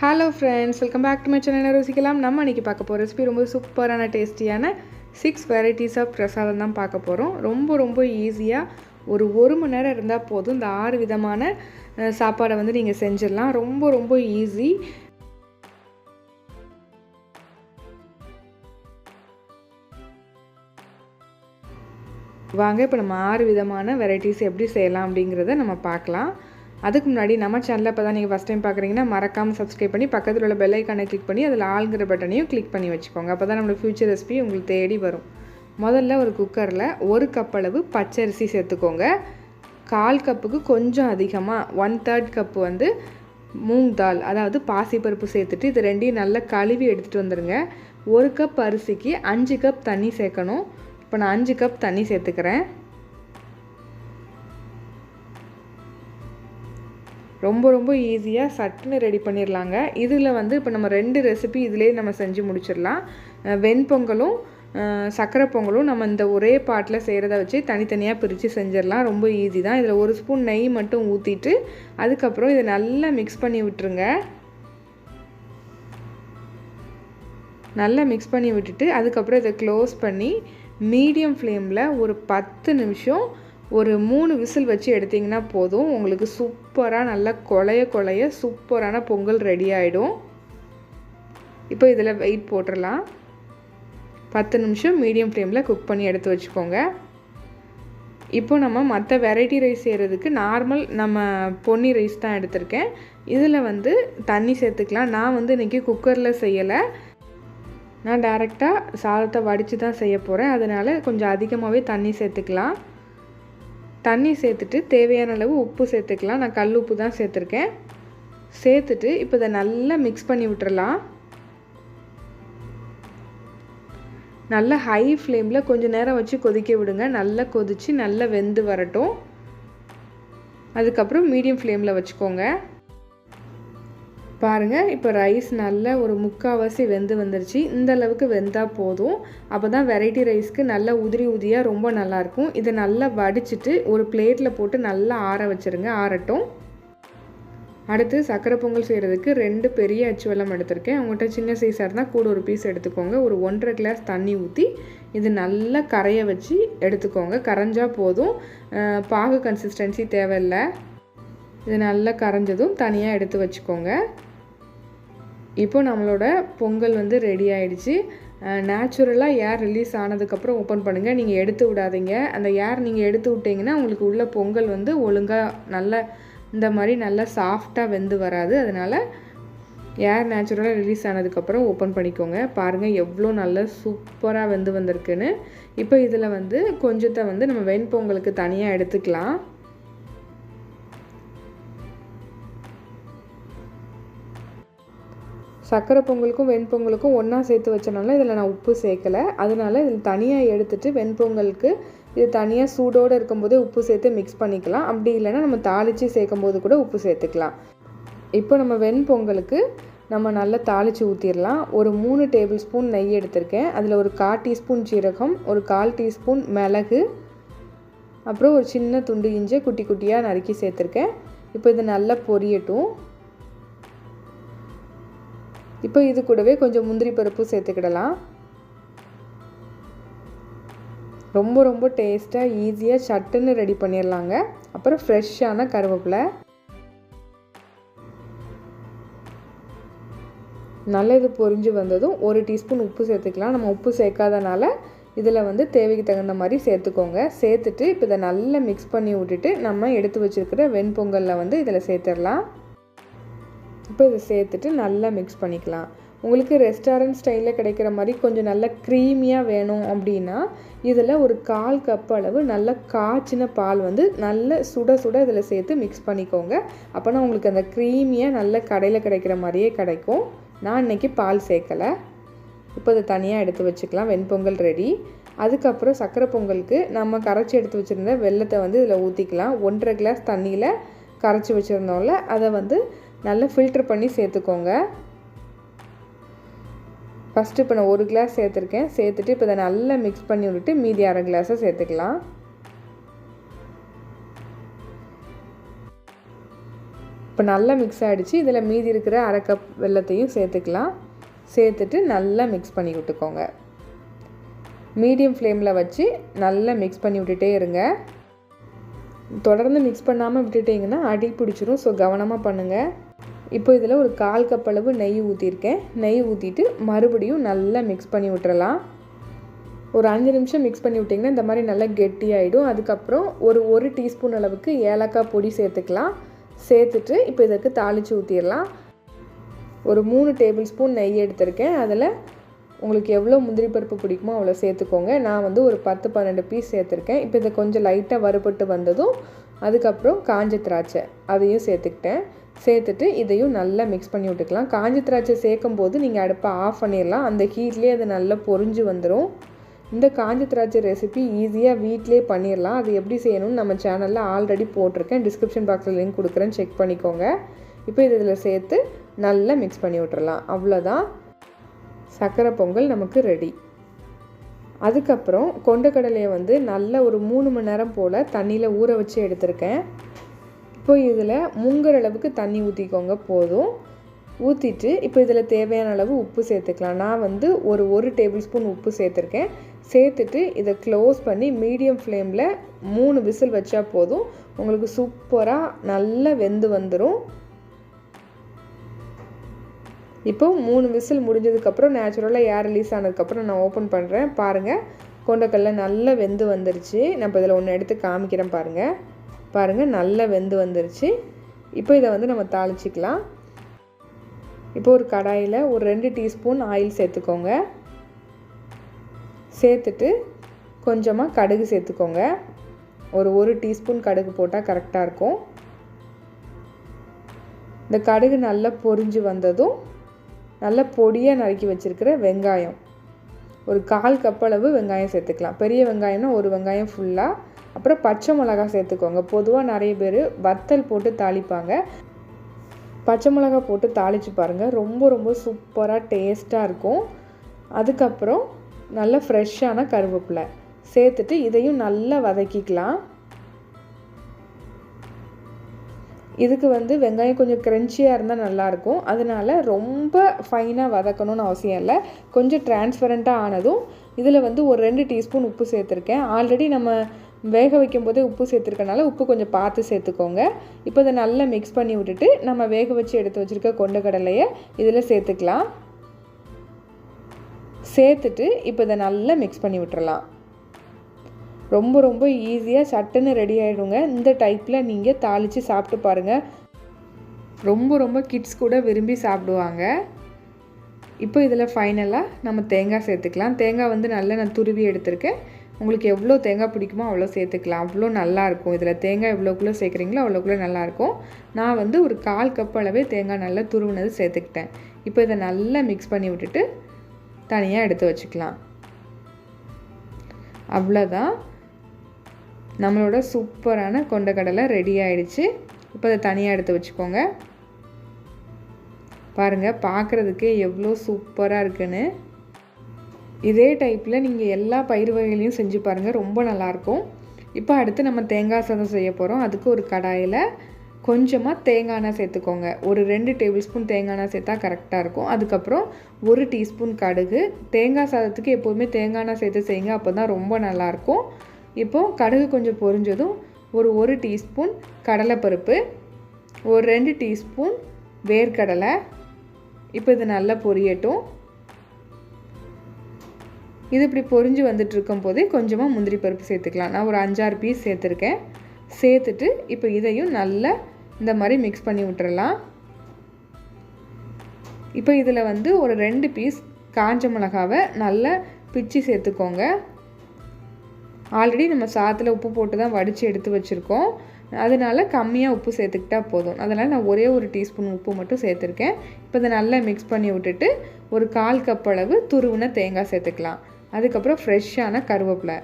Hello friends, welcome back to my channel. ருசிக்கலாம் நம்ம இன்னைக்கு பார்க்க போற ரெசிபி ரொம்ப சூப்பரான டேஸ்டியான 6 varieties of பிரசாதம் தான் பார்க்க போறோம். ரொம்ப ஈஸியா ஒரு 1 மணி நேரம் இருந்தா போதும் இந்த 6 விதமான சாப்பாடை வந்து நீங்க செஞ்சிரலாம். ரொம்ப ஈஸி. வாங்க இப்போ நம்ம 6 விதமான varieties எப்படி செய்யலாம் அப்படிங்கறதை நம்ம பார்க்கலாம். அதுக்கு முன்னாடி நம்ம சேனலை இப்பதான் நீங்க ஃபர்ஸ்ட் டைம் பார்க்கறீங்கன்னா மறக்காம Subscribe பண்ணி பக்கத்துல உள்ள பெல் ஐகானை கிளிக் பண்ணி அதுல ஆல்ங்கற பட்டனையும் கிளிக் பண்ணி வச்சுக்கோங்க. அப்பதான் நம்மளோட ஃபியூச்சர் ரெசிபி உங்களுக்கு தேடி வரும். முதல்ல ஒரு குக்கர்ல 1 கப் அளவு பச்சை அரிசி சேர்த்துக்கோங்க. 1/4 கப்புக்கு கொஞ்சம் அதிகமா 1/3 கப் வந்து மூங் தால் அதாவது பாசிப்பருப்பு சேர்த்துட்டு இது ரெண்டையும் நல்லா கழுவி எடுத்துட்டு வந்துருங்க. 1 கப் அரிசிக்கு 5 கப் தண்ணி சேர்க்கணும். இப்போ நான் 5 கப் தண்ணி சேர்த்துக்கிறேன். ரொம்ப ஈஸியா சட்டுன்னு ரெடி பண்ணிரலாங்க. இதுல வந்து இப்போ நம்ம ரெண்டு ரெசிபி இதிலே நம்ம செஞ்சு முடிச்சிரலாம். வெண்பொங்கலும் சக்கரை பொங்கலும் நம்ம இந்த ஒரே பாட்ல செய்யறத வச்சு தனித்தனியா பிரிச்சு செஞ்சிரலாம். ரொம்ப ஈஸி தான். இதுல 1 ஸ்பூன் நெய் மட்டும் ஊத்திட்டு அதுக்கு அப்புறம் இத நல்லா mix பண்ணி விட்டுருங்க. நல்லா mix பண்ணி விட்டுட்டு அதுக்கு அப்புறம் இத க்ளோஸ் பண்ணி மீடியம் ஃப்ளேம்ல ஒரு 10 நிமிஷம் ஒரு 3 விசில் வச்சு எடுத்தீங்கன்னா போதும். உங்களுக்கு சூப்பரா நல்ல கொளைய சூப்பரான பொங்கல் ரெடி ஆயிடும். இப்போ இதல வெயிட் போட்டுறலாம். 10 நிமிஷம் மீடியம் ஃப்ளேம்ல குக் பண்ணி எடுத்து வச்சுக்கோங்க. இப்போ நம்ம மத்த வெரைட்டி ரைஸ் செய்யிறதுக்கு நார்மல் நம்ம பொன்னி ரைஸ் தான் எடுத்துர்க்கேன். இதுல வந்து தண்ணி சேர்த்துக்கலாம். நான் வந்து இன்னைக்கு குக்கர்ல செய்யல. நான் டைரக்ட்டா சாதத்தை வடிச்சு தான் செய்ய போறேன். அதனால கொஞ்சம் அதிகமாவே தண்ணி சேர்த்துக்கலாம். தண்ணி சேர்த்துட்டு தேவையான அளவு உப்பு சேர்த்துக்கலாம். நான் கல் உப்பு தான் சேர்த்திருக்கேன். சேர்த்துட்டு இப்போ இத நல்லா mix பண்ணி விட்டுறலாம். நல்ல ஹை ஃப்ளேம்ல கொஞ்ச நேரம் வச்சு கொதிக்க விடுங்க. நல்லா கொதிச்சு நல்லா வெந்து வரட்டும். அதுக்கு அப்புறம் மீடியம் ஃப்ளேம்ல வச்சுக்கோங்க. பாருங்க இப்போ ரைஸ் நல்ல ஒரு முக்காவாசி வெந்து வந்துருச்சு. இந்த அளவுக்கு வெந்தா போதும். அப்பதான் வெரைட்டி ரைஸ்க்கு நல்ல உதிரியா ரொம்ப நல்லா இருக்கும். இத நல்லா வடிச்சிட்டு ஒரு பிளேட்ல போட்டு நல்லா ஆற வச்சிருங்க. ஆறட்டும். அடுத்து சக்கரை பொங்கல் செய்யிறதுக்கு 2 பெரிய அச்சு வெல்லம் எடுத்துர்க்கேன். உங்ககிட்ட சின்ன சைஸா இருந்தா கூட ஒரு பீஸ் எடுத்துக்கோங்க. ஒரு 1.5 கிளாஸ் தண்ணி ஊத்தி இது நல்லா கரைய வச்சு எடுத்துக்கோங்க. கரஞ்சா போதும். பாகு கன்சிஸ்டன்சி தேவையில்ல. இது நல்லா கரஞ்சதும் தனியா எடுத்து வச்சுக்கோங்க. இப்போ நம்மளோட பொங்கல் வந்து ரெடி ஆயிடுச்சு. நேச்சுரலா ஏர் ரிலீஸ் ஆனதுக்கு அப்புறம் ஓபன் பண்ணுங்க. நீங்க எடுத்து விடாதீங்க. அந்த ஏர் நீங்க எடுத்து விட்டீங்கன்னா உங்களுக்கு உள்ள பொங்கல் வந்து ஒழுங்கா நல்ல இந்த மாதிரி நல்ல சாஃப்ட்டா வெந்து வராது. அதனால ஏர் நேச்சுரலா ரிலீஸ் ஆனதுக்கு அப்புறம் ஓபன் பண்ணிக்கோங்க. பாருங்க எவ்ளோ நல்ல சூப்பரா வெந்து வந்திருக்குன்னு. இப்போ இதுல வந்து கொஞ்சத்தை வந்து நம்ம வெண்பொங்கலுக்கு தனியா எடுத்துக்கலாம். சக்கரை பொங்கலுக்கும் வெண்பொங்கலுக்கும் ஒண்ணா சேர்த்து வச்சனால இதல நான் உப்பு சேர்க்கல. அதனால இத தனியா எடுத்துட்டு வெண்பொங்கலுக்கு இது தனியா சூடோட இருக்கும்போது உப்பு சேர்த்து mix பண்ணிக்கலாம். அப்படி இல்லனா நம்ம தாளிச்சி சேர்க்கும்போது கூட உப்பு சேர்த்துக்கலாம். இப்போ நம்ம வெண்பொங்கலுக்கு நம்ம நல்லா தாளிச்சி ஊத்திரலாம். ஒரு 3 டேபிள்ஸ்பூன் நெய் எடுத்துர்க்கேன். அதுல ஒரு 1/4 டீஸ்பூன் சீரகம், ஒரு 1/4 டீஸ்பூன் மிளகு, அப்புறம் ஒரு சின்ன துண்டு இஞ்சி குட்டியா நறுக்கி சேர்த்திருக்கேன். இப்போ இது நல்லா பொரியட்டும். இப்போ இது கூடவே கொஞ்சம் முந்திரி பருப்பு சேர்த்துக்கிடலாம். ரொம்ப டேஸ்டா ஈஸியா சட்டுன்னு ரெடி பண்ணிரலாங்க. அப்புறம் ஃப்ரெஷ்ஷான கருவேப்பிலை. நல்லா இது பொரிஞ்சு வந்ததும் 1 டீஸ்பூன் உப்பு சேர்த்துக்கலாம். நம்ம உப்பு சேர்க்காதனால இதுல வந்து தேவைக்கு தகுந்த மாதிரி சேர்த்துக்கோங்க. சேர்த்துட்டு இப்போ இத நல்லா mix பண்ணி விட்டுட்டு நம்ம எடுத்து வச்சிருக்கிற வெண்பொங்கல்ல வந்து இதல சேர்த்திரலாம். இப்போ இத சேர்த்துட்டு நல்லா mix பண்ணிக்கலாம். உங்களுக்கு ரெஸ்டாரன்ட் ஸ்டைல்ல கிடைக்கிற மாதிரி கொஞ்சம் நல்ல க்ரீமியா வேணும் அப்படினா இதல ஒரு 1/4 கப் அளவு நல்ல காய்ச்சின பால் வந்து நல்ல சுட இதல சேர்த்து mix பண்ணிக்கோங்க. அப்பனா உங்களுக்கு அந்த க்ரீமியா நல்ல கடையில கிடைக்கிற மாதிரியே கிடைக்கும். நான் இன்னைக்கு பால் சேர்க்கல. இப்போ இத தனியா எடுத்து வச்சுக்கலாம். வெண்பொங்கல் ரெடி. அதுக்கு அப்புறம் சக்கரை பொங்கலுக்கு நம்ம கரைச்சி எடுத்து வச்சிருந்த வெல்லத்தை வந்து இதல ஊத்திக்கலாம். 1.5 கிளாஸ் தண்ணியில கரைச்சி வச்சிருந்தோம்ல அத வந்து நல்லா ஃபில்டர் பண்ணி சேர்த்துக்கோங்க. ஃபர்ஸ்ட் இப்போ நான் 1 கிளாஸ் சேர்த்திருக்கேன். சேர்த்துட்டு இப்போ இத நல்லா mix பண்ணி விட்டுட்டு மீதி 1/2 கிளாஸ் சேர்த்துக்கலாம். இப்போ நல்லா மிக்ஸ் ஆகிடுச்சு. இதில் மீதி இருக்கிற அரை கப் வெல்லத்தையும் சேர்த்துக்கலாம். சேர்த்துட்டு நல்லா மிக்ஸ் பண்ணி விட்டுக்கோங்க. மீடியம் ஃப்ளேமில் வச்சு நல்லா மிக்ஸ் பண்ணி விட்டுட்டே இருங்க. தொடர்ந்து மிக்ஸ் பண்ணாமல் விட்டுட்டிங்கன்னா அடி பிடிச்சிரும். ஸோ கவனமாக பண்ணுங்கள். இப்போ இதில் ஒரு 1/4 கப் அளவு நெய் ஊற்றிருக்கேன். நெய் ஊற்றிட்டு மறுபடியும் நல்லா மிக்ஸ் பண்ணி விட்டுறலாம். ஒரு 5 நிமிஷம் மிக்ஸ் பண்ணி விட்டிங்கன்னா இந்த மாதிரி நல்லா கெட்டியாகிடும். அதுக்கப்புறம் ஒரு டீஸ்பூன் அளவுக்கு ஏலக்காய் பொடி சேர்த்துக்கலாம். சேர்த்துட்டு இப்போ இதற்கு தாளித்து ஊற்றிடலாம். ஒரு 3 டேபிள் ஸ்பூன் நெய் எடுத்திருக்கேன். அதில் உங்களுக்கு எவ்வளோ முந்திரி பருப்பு பிடிக்குமோ அவ்வளோ சேர்த்துக்கோங்க. நான் வந்து ஒரு 10-12 பீஸ் சேர்த்துருக்கேன். இப்போ இதை கொஞ்சம் லைட்டாக வறுபட்டு வந்ததும் அதுக்கப்புறம் காஞ்ச திராட்சை அதையும் சேர்த்துக்கிட்டேன். சேர்த்துட்டு இதையும் நல்லா மிக்ஸ் பண்ணி விட்டுக்கலாம். காஞ்ச திராட்சை சேர்க்கும் போது நீங்கள் அடுப்பை ஆஃப் பண்ணிடலாம். அந்த ஹீட்லேயே அது நல்லா பொரிஞ்சு வந்துடும். இந்த காஞ்ச திராட்சை ரெசிபி ஈஸியாக வீட்டிலே பண்ணிடலாம். அது எப்படி செய்யணும்னு நம்ம சேனலில் ஆல்ரெடி போட்டிருக்கேன். டிஸ்கிரிப்ஷன் பாக்ஸில் லிங்க் கொடுக்குறேன்னு செக் பண்ணிக்கோங்க. இப்போ இதில் சேர்த்து நல்லா மிக்ஸ் பண்ணி விட்டுறலாம். அவ்வளோதான், சர்க்கரை பொங்கல் நமக்கு ரெடி. அதுக்கப்புறம் கொண்டக்கடலையை வந்து நல்ல ஒரு 3 மணி நேரம் போல் தண்ணியில் ஊற வச்சு எடுத்திருக்கேன். இப்போ இதில் முங்குற அளவுக்கு தண்ணி ஊற்றிக்கோங்க போதும். ஊற்றிட்டு இப்போ இதில் தேவையான அளவு உப்பு சேர்த்துக்கலாம். நான் வந்து ஒரு டேபிள் ஸ்பூன் உப்பு சேர்த்துருக்கேன். சேர்த்துட்டு இதை க்ளோஸ் பண்ணி மீடியம் ஃப்ளேமில் 3 விசில் வச்சா போதும். உங்களுக்கு சூப்பராக நல்லா வெந்து வந்துடும். இப்போ 3 விசில் முடிஞ்சதுக்கப்புறம் நேச்சுரலாக ஏர் ரிலீஸ் ஆனதுக்கப்புறம் நான் ஓப்பன் பண்ணுறேன். பாருங்கள், கொண்டக்கடலை நல்லா வெந்து வந்துருச்சு. நான் இப்போ இதில் ஒன்று எடுத்து காமிக்கிறேன். பாருங்கள் நல்லா வெந்து வந்துருச்சு. இப்போ இதை வந்து நம்ம தாளிச்சிக்கலாம். இப்போ ஒரு கடாயில் ஒரு 2 டீஸ்பூன் ஆயில் சேர்த்துக்கோங்க. சேர்த்துட்டு கொஞ்சமாக கடுகு சேர்த்துக்கோங்க. ஒரு டீஸ்பூன் கடுகு போட்டால் கரெக்டாக இருக்கும். இந்த கடுகு நல்லா பொரிஞ்சு வந்ததும் நல்லா பொடியாக நறுக்கி வச்சுருக்கிற வெங்காயம், ஒரு 1/4 கப் அளவு வெங்காயம் சேர்த்துக்கலாம். பெரிய வெங்காயம்னா ஒரு வெங்காயம் ஃபுல்லாக. அப்புறம் பச்சை மிளகா சேர்த்துக்கோங்க. பொதுவாக நிறைய பேர் வத்தல் போட்டு தாளிப்பாங்க. பச்சை மிளகா போட்டு தாளித்து பாருங்கள், ரொம்ப சூப்பராக டேஸ்ட்டாக இருக்கும். அதுக்கப்புறம் நல்ல ஃப்ரெஷ்ஷான கருவேப்பிலை சேர்த்துட்டு இதையும் நல்லா வதக்கிக்கலாம். இதுக்கு வந்து வெங்காயம் கொஞ்சம் க்ரன்ச்சியாக இருந்தால் நல்லாயிருக்கும். அதனால் ரொம்ப ஃபைனாக வதக்கணும்னு அவசியம் இல்லை. கொஞ்சம் டிரான்ஸ்பரண்ட்டாக ஆனதும் இதில் வந்து ஒரு 2 டீஸ்பூன் உப்பு சேர்த்துருக்கேன். ஆல்ரெடி நம்ம வேக வைக்கும் போதே உப்பு சேர்த்துருக்கனால உப்பு கொஞ்சம் பார்த்து சேர்த்துக்கோங்க. இப்போ இதை நல்லா மிக்ஸ் பண்ணி விட்டுட்டு நம்ம வேக வச்சு எடுத்து வச்சுருக்க கொண்டக்கடலையை இதில் சேர்த்துக்கலாம். சேர்த்துட்டு இப்போ இதை நல்லா மிக்ஸ் பண்ணி விட்டுறலாம். ரொம்ப ஈஸியாக சட்டுன்னு ரெடி ஆகிடுங்க. இந்த டைப்பில் நீங்கள் தாளித்து சாப்பிட்டு பாருங்கள். ரொம்ப கிட்ஸ் கூட விரும்பி சாப்பிடுவாங்க. இப்போ இதில் ஃபைனலாக நம்ம தேங்காய் சேர்த்துக்கலாம். தேங்காய் வந்து நல்லா நான் துருவி எடுத்திருக்கேன். உங்களுக்கு எவ்வளோ தேங்காய் பிடிக்குமோ அவ்வளோ சேர்த்துக்கலாம். அவ்வளோ நல்லாயிருக்கும். இதில் தேங்காய் எவ்வளோக்குள்ளே சேர்க்குறீங்களோ அவ்வளோக்குள்ளே நல்லாயிருக்கும். நான் வந்து ஒரு 1/4 கப் அளவே தேங்காய் நல்லா துருவினது சேர்த்துக்கிட்டேன். இப்போ இதை நல்லா மிக்ஸ் பண்ணி விட்டுட்டு தனியாக எடுத்து வச்சுக்கலாம். அவ்வளோதான், நம்மளோட சூப்பரான கொண்டக்கடலை ரெடி ஆகிடுச்சு. இப்போ அதை தனியாக எடுத்து வச்சுக்கோங்க. பாருங்கள், பார்க்குறதுக்கே எவ்வளோ சூப்பராக இருக்குன்னு. இதே டைப்பில் நீங்கள் எல்லா பயிர் வகைகளையும் செஞ்சு பாருங்கள், ரொம்ப நல்லாயிருக்கும். இப்போ அடுத்து நம்ம தேங்காய் சாதம் செய்ய போகிறோம். அதுக்கு ஒரு கடாயில் கொஞ்சமாக தேங்காய் எண்ணெய் சேர்த்துக்கோங்க. ஒரு 2 டேபிள் ஸ்பூன் தேங்காய் எண்ணெய் சேர்த்தா கரெக்டாக இருக்கும். அதுக்கப்புறம் 1 டீஸ்பூன் கடுகு. தேங்காய் சாதத்துக்கு எப்போதுமே தேங்காய் எண்ணெய் சேர்த்து செய்யுங்க, அப்போ தான் ரொம்ப நல்லாயிருக்கும். இப்போது கடுகு கொஞ்சம் பொரிஞ்சதும் ஒரு டீஸ்பூன் கடலைப்பருப்பு, ஒரு 2 டீஸ்பூன் வேர்க்கடலை. இப்போ இது நல்லா பொரியட்டும். இது இப்படி பொரிஞ்சு வந்துட்டுருக்கும் போதே கொஞ்சமாக முந்திரி பருப்பு சேர்த்துக்கலாம். நான் ஒரு 5-6 பீஸ் சேர்த்துருக்கேன். சேர்த்துட்டு இப்போ இதையும் நல்லா இந்த மாதிரி மிக்ஸ் பண்ணி விட்டுறலாம். இப்போ இதில் வந்து ஒரு 2 பீஸ் காஞ்ச மிளகாவை நல்லா பிச்சு சேர்த்துக்கோங்க. ஆல்ரெடி நம்ம சாதத்தில் உப்பு போட்டு தான் வடித்து எடுத்து வச்சுருக்கோம். அதனால் கம்மியாக உப்பு சேர்த்துக்கிட்டா போதும். அதனால் நான் ஒரு டீஸ்பூன் உப்பு மட்டும் சேர்த்துருக்கேன். இப்போ இதை நல்லா மிக்ஸ் பண்ணி விட்டுட்டு ஒரு 1/4 கப் அளவு துருவின தேங்காய் சேர்த்துக்கலாம். அதுக்கப்புறம் ஃப்ரெஷ்ஷான கருவேப்பிலை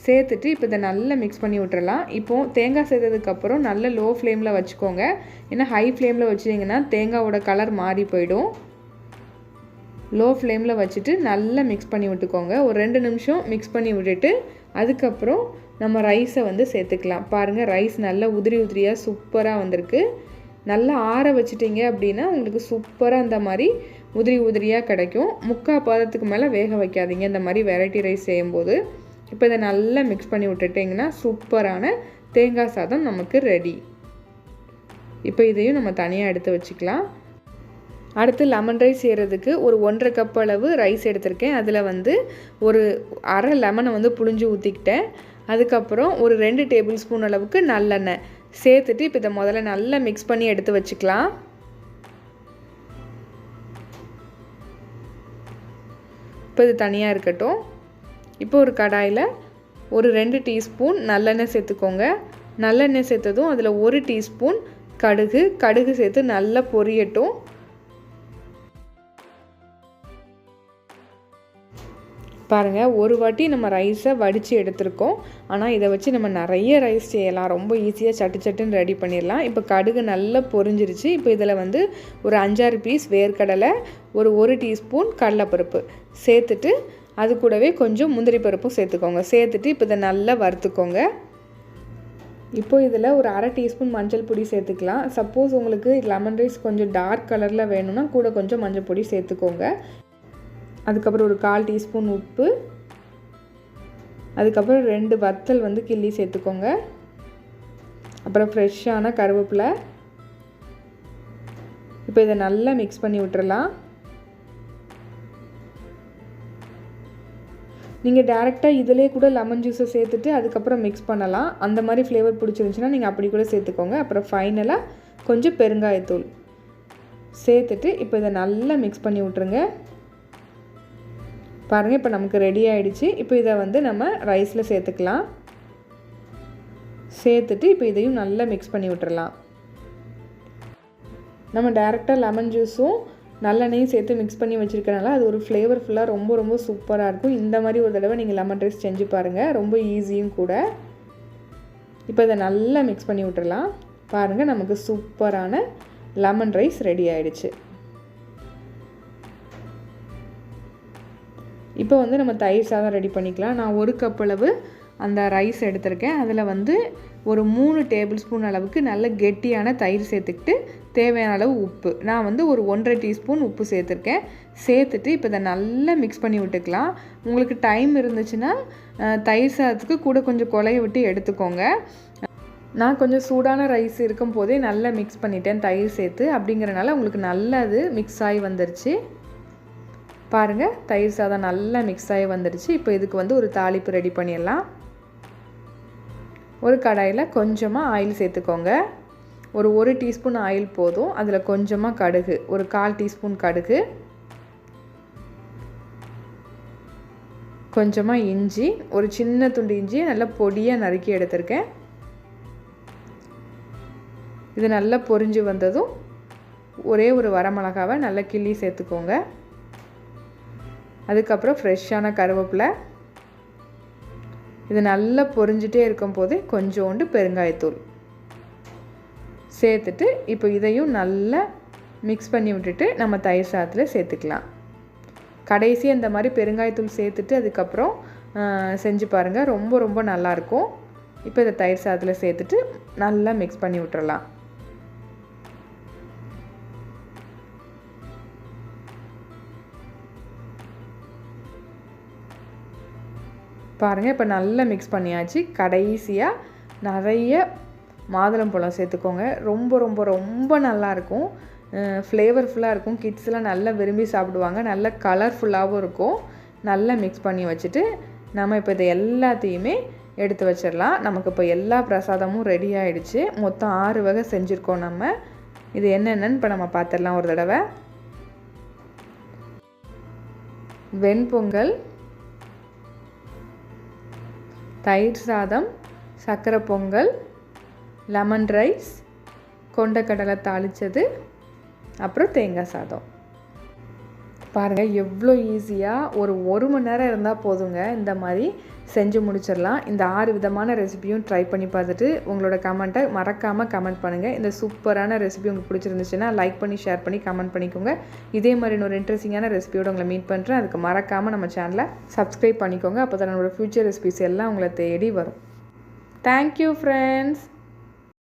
சேர்த்துட்டு இப்போ இதை நல்லா மிக்ஸ் பண்ணி விட்டுறலாம். இப்போது தேங்காய் சேர்த்ததுக்கப்புறம் நல்ல லோ ஃப்ளேமில் வச்சுக்கோங்க. ஏன்னா ஹை ஃப்ளேமில் வச்சிட்டிங்கன்னா தேங்காயோட கலர் மாறி போயிடும். லோ ஃப்ளேமில் வச்சுட்டு நல்லா மிக்ஸ் பண்ணி விட்டுக்கோங்க. ஒரு 2 நிமிஷம் மிக்ஸ் பண்ணி விட்டுட்டு அதுக்கப்புறம் நம்ம ரைஸை வந்து சேர்த்துக்கலாம். பாருங்கள், ரைஸ் நல்லா உதிரியாக சூப்பராக வந்திருக்கு. நல்லா ஆற வச்சிட்டிங்க அப்படின்னா உங்களுக்கு சூப்பராக அந்த மாதிரி உதிரி உதிரியாக கிடைக்கும். முக்கால் பதத்துக்கு மேலே வேக வைக்காதீங்க இந்த மாதிரி வெரைட்டி ரைஸ் செய்யும்போது. இப்போ இதை நல்லா மிக்ஸ் பண்ணி விட்டுட்டிங்கன்னா சூப்பரான தேங்காய் சாதம் நமக்கு ரெடி. இப்போ இதையும் நம்ம தனியாக எடுத்து வச்சுக்கலாம். அடுத்து லெமன் ரைஸ் செய்கிறதுக்கு ஒரு 1.5 கப் அளவு ரைஸ் எடுத்திருக்கேன். அதில் வந்து ஒரு அரை லெமனை வந்து புழிஞ்சு ஊற்றிக்கிட்டேன். அதுக்கப்புறம் ஒரு 2 டேபிள் ஸ்பூன் அளவுக்கு நல்லெண்ணெய் சேர்த்துட்டு இப்போ இதை முதல்ல நல்லா மிக்ஸ் பண்ணி எடுத்து வச்சுக்கலாம். இப்போ இது தனியாக இருக்கட்டும். இப்போ ஒரு கடாயில் ஒரு 2 டீஸ்பூன் நல்லெண்ணெய் சேர்த்துக்கோங்க. நல்லெண்ணெய் சேர்த்ததும் அதில் 1 டீஸ்பூன் கடுகு சேர்த்து நல்லா பொரியட்டும். பாருங்கள், ஒரு வாட்டி நம்ம ரைஸை வடித்து எடுத்துருக்கோம். ஆனால் இதை வச்சு நம்ம நிறைய ரைஸ் செய்யலாம். ரொம்ப ஈஸியாக சட்டுன்னு ரெடி பண்ணிடலாம். இப்போ கடுகு நல்லா பொரிஞ்சிருச்சு. இப்போ இதில் வந்து ஒரு 5-6 பீஸ் வேர்க்கடலை, ஒரு 1 டீஸ்பூன் கடலைப்பருப்பு சேர்த்துட்டு அது கூடவே கொஞ்சம் முந்திரி பருப்பும் சேர்த்துக்கோங்க. சேர்த்துட்டு இப்போ இதை நல்லா வறுத்துக்கோங்க. இப்போ இதில் ஒரு அரை டீஸ்பூன் மஞ்சள் பொடி சேர்த்துக்கலாம். சப்போஸ் உங்களுக்கு லெமன் ரைஸ் கொஞ்சம் டார்க் கலரில் வேணும்னா கூட கொஞ்சம் மஞ்சள் பொடி சேர்த்துக்கோங்க. அதுக்கப்புறம் ஒரு 1/4 டீஸ்பூன் உப்பு, அதுக்கப்புறம் 2 வத்தல் வந்து கிள்ளி சேர்த்துக்கோங்க. அப்புறம் ஃப்ரெஷ்ஷான கருவேப்பிலை. இப்போ இதை நல்லா மிக்ஸ் பண்ணி விட்டுறலாம். நீங்கள் டேரெக்டாக இதிலே கூட லெமன் ஜூஸை சேர்த்துட்டு அதுக்கப்புறம் மிக்ஸ் பண்ணலாம். அந்த மாதிரி ஃப்ளேவர் பிடிச்சிருந்துச்சுன்னா நீங்கள் அப்படி கூட சேர்த்துக்கோங்க. அப்புறம் ஃபைனலாக கொஞ்சம் பெருங்காயத்தூள் சேர்த்துட்டு இப்போ இதை நல்லா மிக்ஸ் பண்ணி விட்ருங்க. பாருங்கள், இப்போ நமக்கு ரெடி ஆகிடுச்சு. இப்போ இதை வந்து நம்ம ரைஸில் சேர்த்துக்கலாம். சேர்த்துட்டு இப்போ இதையும் நல்லா மிக்ஸ் பண்ணி விட்டுறலாம். நம்ம டேரெக்டாக லெமன் ஜூஸும் நல்லெண்ணையும் சேர்த்து மிக்ஸ் பண்ணி வச்சுருக்கனால அது ஒரு ஃப்ளேவர்ஃபுல்லாக ரொம்ப சூப்பராக இருக்கும். இந்த மாதிரி ஒரு தடவை நீங்கள் லெமன் ரைஸ் செஞ்சு பாருங்கள். ரொம்ப ஈஸியும் கூட. இப்போ இதை நல்லா மிக்ஸ் பண்ணி விட்டுறலாம். பாருங்கள், நமக்கு சூப்பரான லெமன் ரைஸ் ரெடி ஆகிடுச்சு. இப்போ வந்து நம்ம தயிர் சாதம் ரெடி பண்ணிக்கலாம். நான் 1 கப் அளவு அந்த ரைஸ் எடுத்திருக்கேன். அதில் வந்து ஒரு 3 டேபிள் ஸ்பூன் அளவுக்கு நல்ல கெட்டியான தயிர் சேர்த்துக்கிட்டு தேவையான அளவு உப்பு, நான் வந்து ஒரு 1.5 டீஸ்பூன் உப்பு சேர்த்துருக்கேன். சேர்த்துட்டு இப்போ இதை நல்லா மிக்ஸ் பண்ணி விட்டுக்கலாம். உங்களுக்கு டைம் இருந்துச்சுன்னா தயிர் சாதத்துக்கு கூட கொஞ்சம் குழைய விட்டு எடுத்துக்கோங்க. நான் கொஞ்சம் சூடான ரைஸ் இருக்கும் போதே நல்லா மிக்ஸ் பண்ணிட்டேன் தயிர் சேர்த்து. அப்படிங்கிறனால உங்களுக்கு நல்லா அது மிக்ஸ் ஆகி வந்துருச்சு. பாருங்கள், தயிர் சாதம் நல்லா மிக்ஸ் ஆகி வந்துடுச்சு. இப்போ இதுக்கு வந்து ஒரு தாளிப்பு ரெடி பண்ணிடலாம். ஒரு கடாயில் கொஞ்சமாக ஆயில் சேர்த்துக்கோங்க. ஒரு 1 டீஸ்பூன் ஆயில் போதும். அதில் கொஞ்சமாக கடுகு, ஒரு 1/4 டீஸ்பூன் கடுகு, கொஞ்சமாக இஞ்சி, ஒரு சின்ன துண்டு இஞ்சியை நல்லா பொடியாக நறுக்கி எடுத்திருக்கேன். இது நல்லா பொரிஞ்சு வந்ததும் ஒரே ஒரு வரமிளகாவை நல்லா கிள்ளி சேர்த்துக்கோங்க. அதுக்கப்புறம் ஃப்ரெஷ்ஷான கருவேப்பிலை. இது நல்லா பொரிஞ்சிட்டே இருக்கும் போதே கொஞ்சோண்டு பெருங்காயத்தூள் சேர்த்துட்டு இப்போ இதையும் நல்லா மிக்ஸ் பண்ணி விட்டுட்டு நம்ம தயிர் சாதத்தில் சேர்த்துக்கலாம். கடைசி இந்த மாதிரி பெருங்காயத்தூள் சேர்த்துட்டு அதுக்கப்புறம் செஞ்சு பாருங்கள். ரொம்ப நல்லாயிருக்கும். இப்போ இதை தயிர் சாதத்தில் சேர்த்துட்டு நல்லா மிக்ஸ் பண்ணி விட்டுறலாம். பாருங்கள், இப்போ நல்லா மிக்ஸ் பண்ணியாச்சு. கடைசியாக நிறைய மாதுளம்பழம் சேர்த்துக்கோங்க. ரொம்ப நல்லாயிருக்கும். ஃப்ளேவர்ஃபுல்லாக இருக்கும். கிட்ஸ்லாம் நல்லா விரும்பி சாப்பிடுவாங்க. நல்ல கலர்ஃபுல்லாகவும் இருக்கும். நல்லா மிக்ஸ் பண்ணி வச்சுட்டு நம்ம இப்போ இதை எல்லாத்தையுமே எடுத்து வச்சிடலாம். நமக்கு இப்போ எல்லா பிரசாதமும் ரெடி ஆகிடுச்சு. மொத்தம் 6 வகை செஞ்சுருக்கோம் நம்ம. இது என்னென்னு இப்போ நம்ம பார்த்துடலாம் ஒரு தடவை. வெண்பொங்கல், தயிர் சாதம், சக்கரை பொங்கல், லெமன் ரைஸ், கொண்டக்கடலை தாளித்தது, அப்புறம் தேங்காய் சாதம். பாருங்கள், எவ்வளோ ஈஸியாக ஒரு மணி நேரம் இருந்தால் போதுங்க. இந்த மாதிரி செஞ்சு முடிச்சிடலாம். இந்த 6 விதமான ரெசிபியும் ட்ரை பண்ணி பார்த்துட்டு உங்களோட கமெண்ட்டை மறக்காமல் கமெண்ட் பண்ணுங்கள். இந்த சூப்பரான ரெசிபி உங்களுக்கு பிடிச்சிருந்துச்சுன்னா லைக் பண்ணி ஷேர் பண்ணி கமெண்ட் பண்ணிக்கோங்க. இதே மாதிரி இன்னொரு இன்ட்ரெஸ்டிங்கான ரெசிபியோடு உங்களை மீட் பண்ணுறேன். அதுக்கு மறக்காமல் நம்ம சேனலை சப்ஸ்கிரைப் பண்ணிக்கோங்க. அப்போ தான் நம்மளோட ஃப்யூச்சர் ரெசிபிஸ் எல்லாம் உங்களை தேடி வரும். Thank you friends.